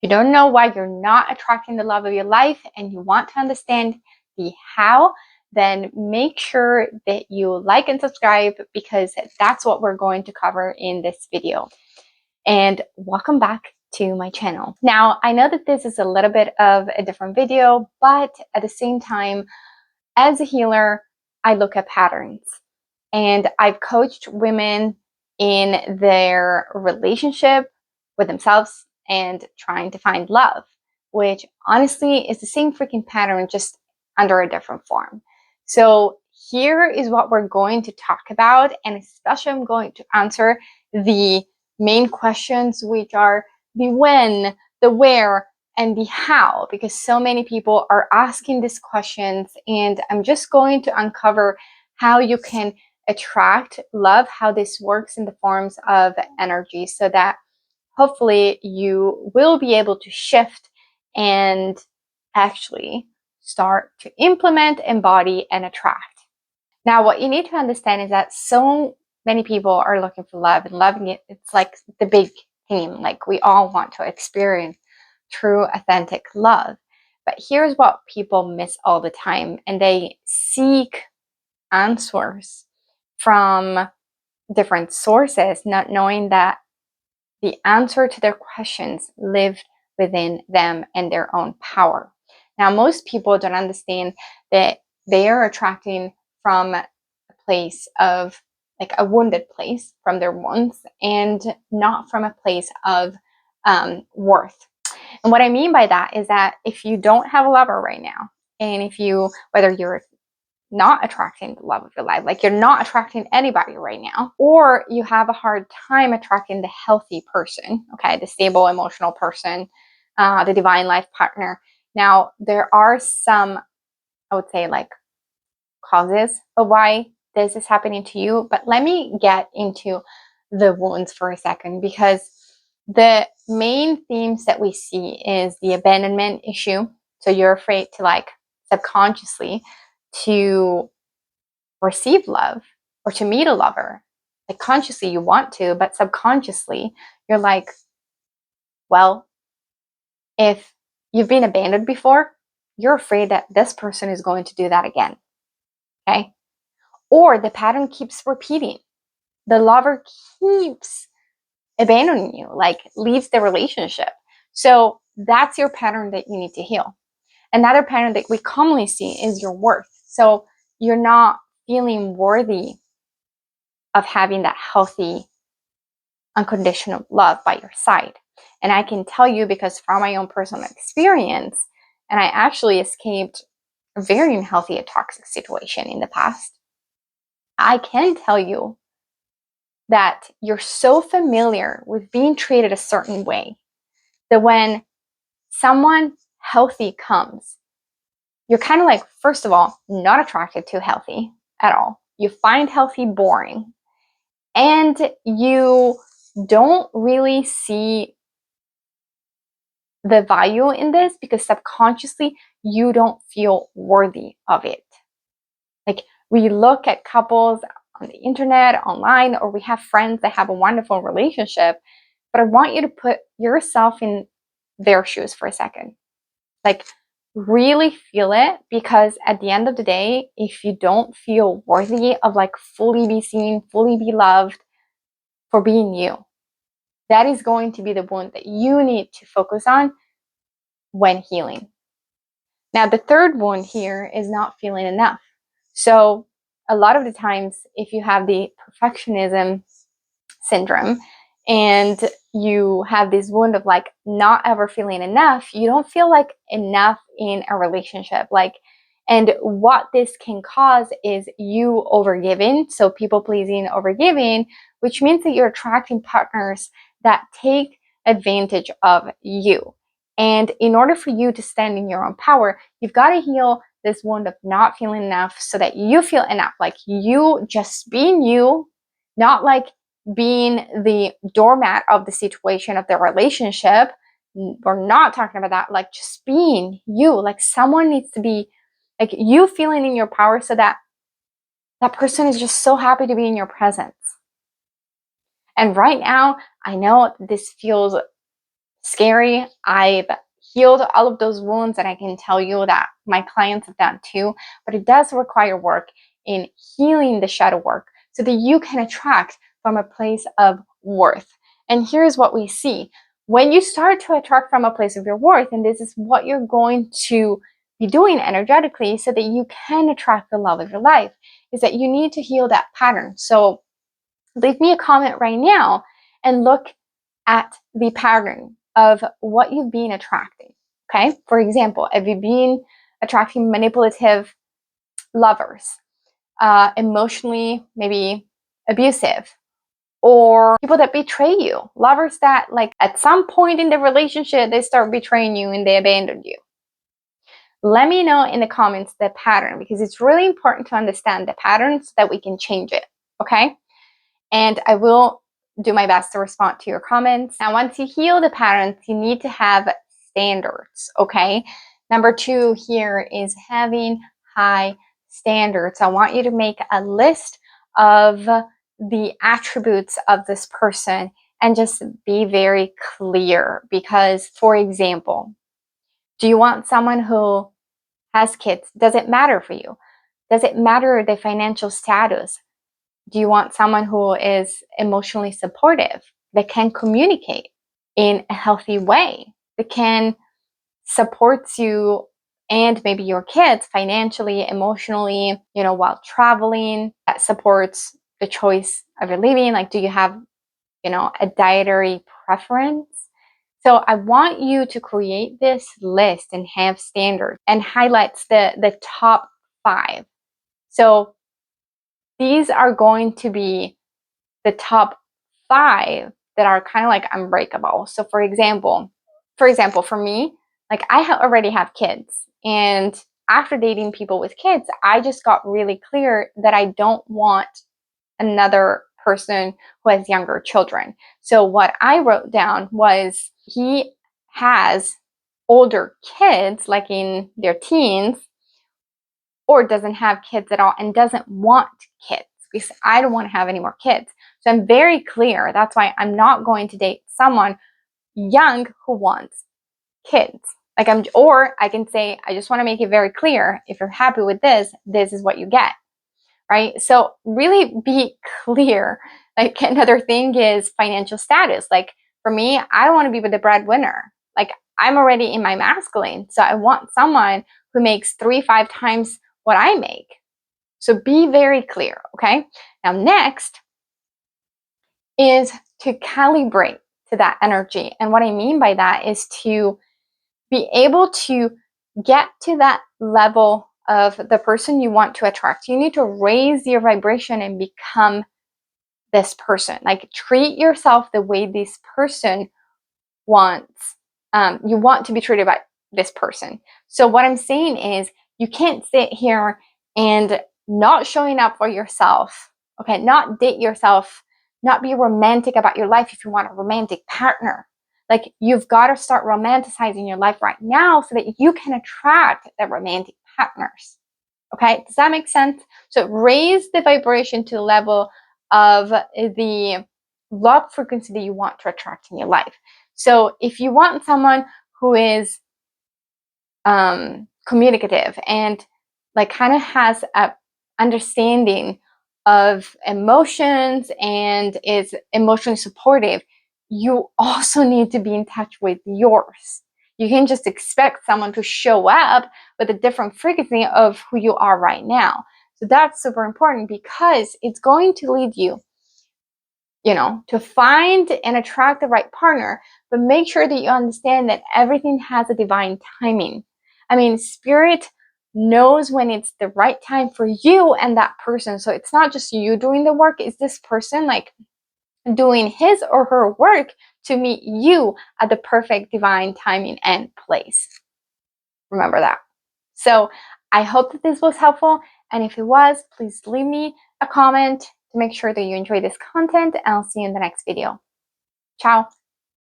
you don't know why you're not attracting the love of your life and you want to understand the how, then make sure that you like and subscribe, because that's what we're going to cover in this video. And welcome back to my channel. Now, I know that this is a little bit of a different video, but at the same time, as a healer, I look at patterns. And I've coached women in their relationship with themselves and trying to find love, which honestly is the same freaking pattern, just under a different form. So here is what we're going to talk about, and especially I'm going to answer the main questions, which are the when, the where, and the how, because so many people are asking these questions, and I'm just going to uncover how you can attract love, how this works in the forms of energy, so that hopefully you will be able to shift and actually start to implement, embody, and attract. Now, what you need to understand is that so many people are looking for love, and loving it, it's like the big theme. Like, we all want to experience true, authentic love. But here's what people miss all the time, and they seek answers from different sources, not knowing that the answer to their questions live within them and their own power. Now, most people don't understand that they are attracting from a place of, like, a wounded place from their wounds, and not from a place of worth. And what I mean by that is that if you don't have a lover right now, and if you, whether you're not attracting the love of your life, like you're not attracting anybody right now, or you have a hard time attracting the healthy person, okay, the stable emotional person, the divine life partner. Now, there are some, I would say, like, causes of why this is happening to you, but let me get into the wounds for a second, because the main themes that we see is the abandonment issue. So you're afraid to, like, subconsciously to receive love or to meet a lover. Like, consciously you want to, but subconsciously you're like, well, if you've been abandoned before, you're afraid that this person is going to do that again. Okay? Or the pattern keeps repeating. The lover keeps abandoning you, like leaves the relationship. So that's your pattern that you need to heal. Another pattern that we commonly see is your worth. So you're not feeling worthy of having that healthy, unconditional love by your side. And I can tell you, because from my own personal experience, and I actually escaped a very unhealthy and toxic situation in the past, I can tell you that you're so familiar with being treated a certain way that when someone healthy comes, you're kind of like, first of all, not attracted to healthy at all. You find healthy boring, and you don't really see the value in this, because subconsciously you don't feel worthy of it. Like, we look at couples on the internet, online, or we have friends that have a wonderful relationship, but I want you to put yourself in their shoes for a second. Like, really feel it, because at the end of the day, if you don't feel worthy of, like, fully be seen, fully be loved for being you, that is going to be the wound that you need to focus on when healing. Now, the third wound here is not feeling enough. So a lot of the times, if you have the perfectionism syndrome and you have this wound of, like, not ever feeling enough, you don't feel like enough in a relationship. Like, and what this can cause is you overgiving, so people pleasing, overgiving, which means that you're attracting partners that take advantage of you. And in order for you to stand in your own power, you've got to heal this wound of not feeling enough, so that you feel enough, like you just being you, not like being the doormat of the situation, of the relationship. We're not talking about that. Like, just being you. Like, someone needs to be, like, you feeling in your power, so that that person is just so happy to be in your presence. And right now, I know this feels scary. I've healed all of those wounds, and I can tell you that my clients have done too, but it does require work in healing the shadow work so that you can attract from a place of worth. And here's what we see. When you start to attract from a place of your worth, and this is what you're going to be doing energetically so that you can attract the love of your life, is that you need to heal that pattern. So leave me a comment right now and look at the pattern of what you've been attracting. Okay, for example, have you been attracting manipulative lovers, emotionally maybe abusive, or people that betray you, lovers that like at some point in the relationship they start betraying you and they abandon you? Let me know in the comments the pattern, because it's really important to understand the pattern so that we can change it. Okay, and I will do my best to respond to your comments. Now, once you heal the patterns, you need to have standards, okay? Number 2 here is having high standards. I want you to make a list of the attributes of this person and just be very clear. Because, for example, do you want someone who has kids? Does it matter for you? Does it matter the financial status? Do you want someone who is emotionally supportive, that can communicate in a healthy way, that can support you and maybe your kids financially, emotionally, while traveling, that supports the choice of your living? Like, do you have, a dietary preference? So I want you to create this list and have standards and highlights the top 5. So these are going to be the top 5 that are kind of like unbreakable. So for example, for me, like already have kids, and after dating people with kids, I just got really clear that I don't want another person who has younger children. So what I wrote down was, he has older kids, like in their teens, or doesn't have kids at all and doesn't want kids, because I don't want to have any more kids. So I'm very clear. That's why I'm not going to date someone young who wants kids. Or I can say, I just want to make it very clear, if you're happy with this, this is what you get, right? So really be clear. Like, another thing is financial status. Like, for me, I don't want to be with the breadwinner. Like, I'm already in my masculine, so I want someone who makes 3-5 times what I make. So be very clear, okay? Now, next is to calibrate to that energy. And what I mean by that is to be able to get to that level of the person you want to attract. You need to raise your vibration and become this person. Like, treat yourself the way this person wants. You want to be treated by this person. So what I'm saying is, you can't sit here and not showing up for yourself, okay? Not date yourself, not be romantic about your life if you want a romantic partner. Like, you've got to start romanticizing your life right now so that you can attract the romantic partners. Okay, does that make sense? So raise the vibration to the level of the love frequency that you want to attract in your life. So if you want someone who is communicative and like kind of has a understanding of emotions and is emotionally supportive, you also need to be in touch with yours. You can't just expect someone to show up with a different frequency of who you are right now. So that's super important, because it's going to lead you, to find and attract the right partner. But make sure that you understand that everything has a divine timing. I mean, spirit knows when it's the right time for you and that person. So it's not just you doing the work, it's this person like doing his or her work to meet you at the perfect divine timing and place. Remember that. So I hope that this was helpful. And if it was, please leave me a comment to make sure that you enjoy this content, and I'll see you in the next video. Ciao.